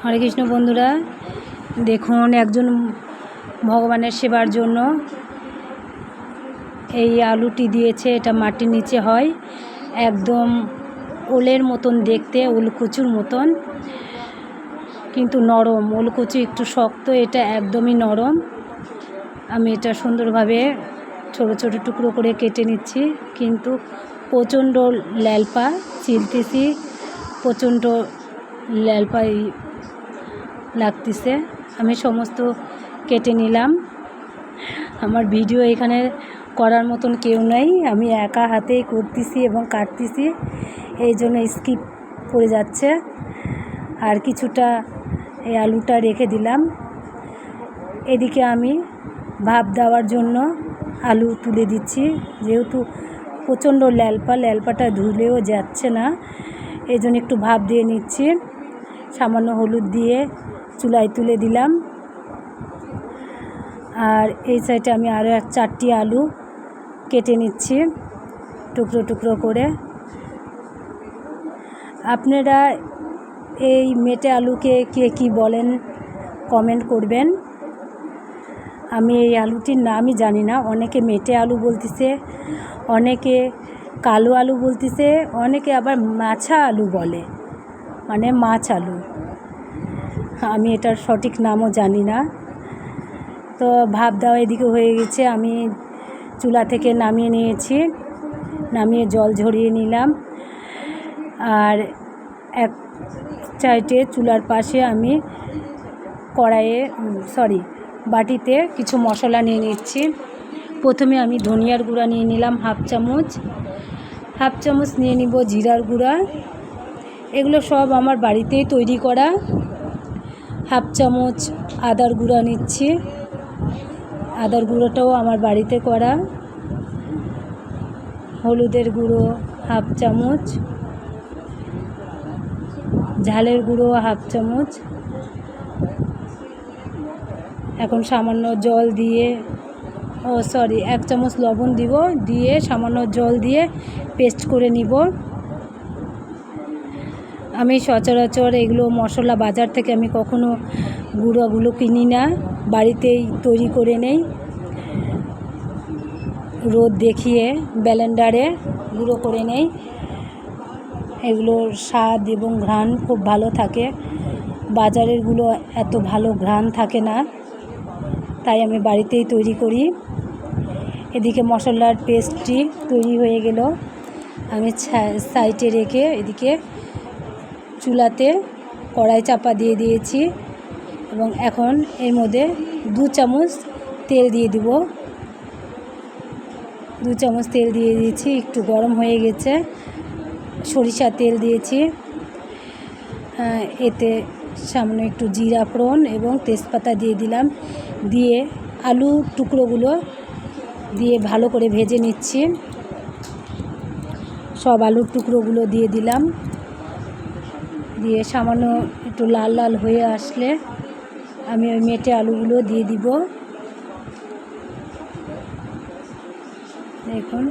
হরে কৃষ্ণ বন্ধুরা, দেখুন একজন ভগবানের সেবার জন্য এই আলুটি দিয়েছে। এটা মাটির নিচে হয়, একদম ওলের মতন দেখতে, ওলকুচুর মতন, কিন্তু নরম। ওলকুচু একটু শক্ত, এটা একদমই নরম। আমি এটা সুন্দরভাবে ছোট ছোট টুকরো করে কেটে নিচ্ছি, কিন্তু প্রচণ্ড ল্যালপা চিলতেছি, প্রচণ্ড ল্যালপাই লাগতেছে। আমি সমস্ত কেটে নিলাম। আমার ভিডিও এখানে করার মতন কেউ নেই, আমি একা হাতেই করতেছি এবং কাটতেছি, এই জন্য স্কিপ করে যাচ্ছে। আর কিছুটা এই আলুটা রেখে দিলাম। এদিকে আমি ভাপ দেওয়ার জন্য আলু তুলে দিচ্ছি, যেহেতু প্রচণ্ড ল্যালপাটা ধুলেও যাচ্ছে না, এই জন্য একটু ভাপ দিয়ে নিচ্ছি। সামান্য হলুদ দিয়ে চুলায় তুলে দিলাম। আর এই সাইডে আমি আরও 4টি আলু কেটে নিচ্ছি টুকরো টুকরো করে। আপনারা এই মেটে আলুকে কে কী বলেন কমেন্ট করবেন। আমি এই আলুটির নামই জানি না। অনেকে মেটে আলু বলতেছে, অনেকে কালো আলু বলতেছে, অনেকে আবার মাছা আলু বলে, মানে মাছ আলু। আমি এটার সঠিক নামও জানি না। তো ভাপ দেওয়া এদিকে হয়ে গেছে, আমি চুলা থেকে নামিয়ে নিয়েছি, নামিয়ে জল ঝরিয়ে নিলাম। আর এক সাইডে চুলার পাশে আমি বাটিতে কিছু মশলা নিয়ে নিচ্ছি। প্রথমে আমি ধনিয়ার গুঁড়া নিয়ে নিলাম হাফ চামচ নিয়ে নিব জিরার গুঁড়া। এগুলো সব আমার বাড়িতেই তৈরি করা। হাফ চামচ আদার গুঁড়া নিচ্ছি, আদার গুঁড়োটাও আমার বাড়িতে করা। হলুদের গুঁড়ো হাফ চামচ, ঝালের গুঁড়ো হাফ চামচ। এখন সামান্য জল দিয়ে 1 চামচ লবণ দিব, দিয়ে সামান্য জল দিয়ে পেস্ট করে নিব। আমি সচরাচর এগুলো মশলা বাজার থেকে আমি কখনো গুঁড়োগুলো কিনি না, বাড়িতেই তৈরি করে নেই। রোদ দেখিয়ে ব্লেন্ডারে গুঁড়ো করে নেই। এগুলোর স্বাদ এবং ঘ্রাণ খুব ভালো থাকে, বাজারেরগুলো এত ভালো ঘ্রাণ থাকে না, তাই আমি বাড়িতেই তৈরি করি। এদিকে মশলার পেস্টটি তৈরি হয়ে গেল, আমি সাইডে রেখে এদিকে চুলাতে কড়াই চাপা দিয়ে দিয়েছি এবং এখন এর মধ্যে 2 চামচ তেল দিয়ে দিব। 2 চামচ তেল দিয়ে দিয়েছি, একটু গরম হয়ে গেছে। সরিষার তেল দিয়েছি, এতে সামান্য একটু জিরা ফোড়ন এবং তেজপাতা দিয়ে দিলাম। দিয়ে আলু টুকরোগুলো দিয়ে ভালো করে ভেজে নিচ্ছি। সব আলুর টুকরোগুলো দিয়ে দিলাম, দিয়ে সামান্য একটু লাল লাল হয়ে আসলে আমি ওই মেটে আলুগুলো দিয়ে দিব। দেখুন,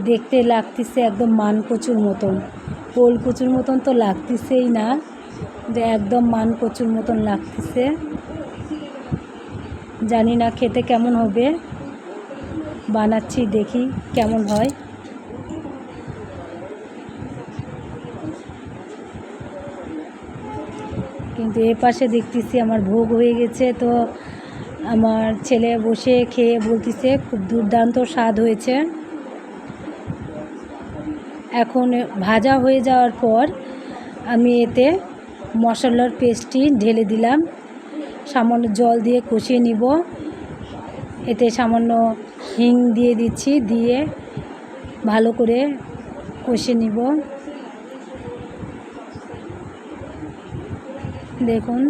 দেখতে লাগতেছে একদম মানকচুর মতন, ওলকুচুর মতন তো লাগতেছেই না, যে একদম মানকচুর মতন লাগতেছে। জানি না খেতে কেমন হবে, বানাচ্ছি দেখি কেমন হয়। কিন্তু এ পাশে দেখতেছি আমার ভোগ হয়ে গেছে, তো আমার ছেলে বসে খেয়ে বলতেছে খুব দুর্দান্ত স্বাদ হয়েছে। এখন ভাজা হয়ে যাওয়ার পর আমি এতে মশলার পেস্টটি ঢেলে দিলাম, সামান্য জল দিয়ে কষিয়ে নিব। এতে সামান্য হিং দিয়ে দিচ্ছি, দিয়ে ভালো করে কষিয়ে নিব। দেখুন,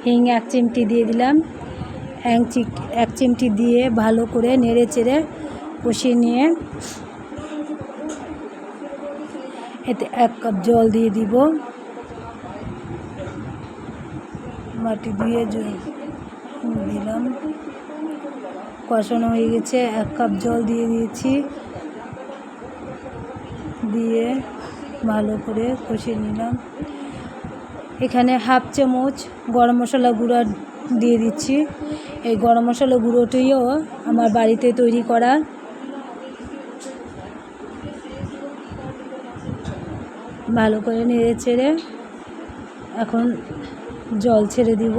হিং 1 চিমটি দিয়ে দিলাম, 1 চিমটি দিয়ে ভালো করে নেড়ে চেড়ে কষিয়ে নিয়ে এতে 1 কাপ জল দিয়ে দিব। মাটি দিয়ে দিলাম, কষানো হয়ে গেছে। 1 কাপ জল দিয়ে দিয়েছি, দিয়ে ভালো করে কষিয়ে নিলাম। এখানে হাফ চামচ গরম মশলা গুঁড়ো দিয়ে দিচ্ছি। এই গরম মশলা গুঁড়োটিও আমার বাড়িতে তৈরি করা। ভালো করে নেড়ে চেড়ে এখন জল ছেড়ে দিব।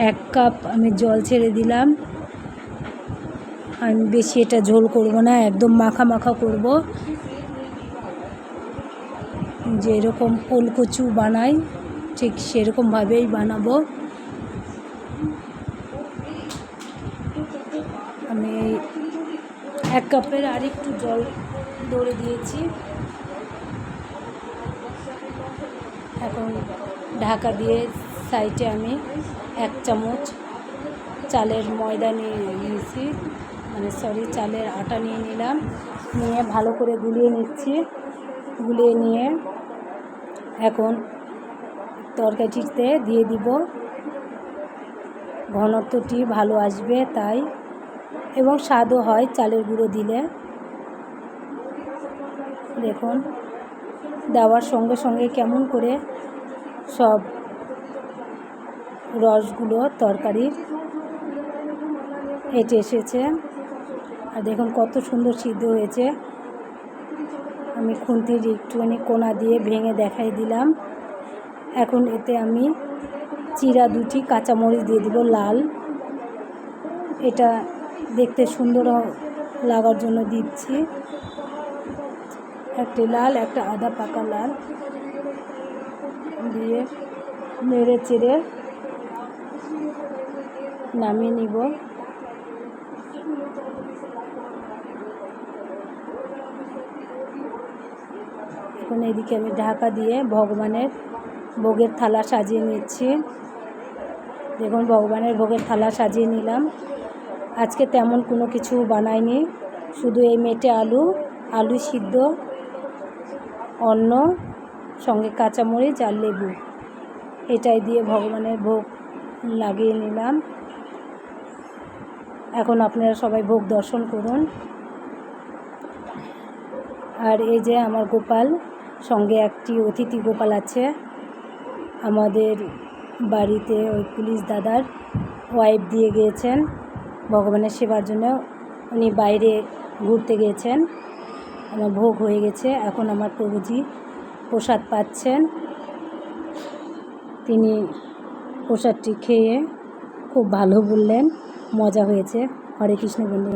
1 কাপ আমি জল ছেড়ে দিলাম। আমি বেশি এটা ঝোল করব না, একদম মাখা মাখা করব, যেরকম ওলকচু বানাই ঠিক সেরকমভাবেই বানাবো। আমি 1 কাপের আর একটু জল দড়ে দিয়েছি। এখন ঢাকা দিয়ে সাইডে আমি 1 চামচ চালের ময়দা নিয়েছি, চালের আটা নিয়ে নিলাম। নিয়ে ভালো করে গুলিয়ে নিচ্ছি। গুলিয়ে নিয়ে এখন তরকারিতে দিয়ে দিব। ঘনত্বটি ভালো আসবে তাই, এবং স্বাদও হয় চালের গুঁড়ো দিলে। দেখুন দেওয়ার সঙ্গে সঙ্গে কেমন করে সব রসগুলো তরকারির হেঁটে এসেছে। আর দেখুন কত সুন্দর সিদ্ধ হয়েছে। আমি খুন্তির একটুখানি কোনা দিয়ে ভেঙে দেখাই দিলাম। এখন এতে আমি চিরা 2টি কাঁচামরিচ দিয়ে দিব লাল। এটা দেখতে সুন্দর লাগার জন্য দিচ্ছি। একটি লাল, একটা আধা পাকা লাল দিয়ে নেড়ে চেড়ে নামিয়ে নিব। এখন এদিকে আমি ঢাকা দিয়ে ভগবানের ভোগের থালা সাজিয়ে নিচ্ছি। দেখুন ভগবানের ভোগের থালা সাজিয়ে নিলাম। আজকে তেমন কোনো কিছু বানাইনি, শুধু এই মেটে আলু সিদ্ধ, অন্ন, সঙ্গে কাঁচামরিচ আর লেবু, এটাই দিয়ে ভগবানের ভোগ লাগিয়ে নিলাম। এখন আপনারা সবাই ভোগ দর্শন করুন। আর এই যে আমার গোপাল, সঙ্গে একটি অতিথি গোপাল আছে। আমাদের বাড়িতে ওই পুলিশ দাদার ওয়াইফ দিয়ে গিয়েছেন ভগবানের সেবার জন্য। উনি বাইরে ঘুরতে গিয়েছেন। আমার ভোগ হয়ে গেছে। এখন আমার প্রভুজি প্রসাদ পাচ্ছেন। তিনি প্রসাদটি খেয়ে খুব ভালো বললেন, মজা হয়েছে। হরে কৃষ্ণ বন্ধু।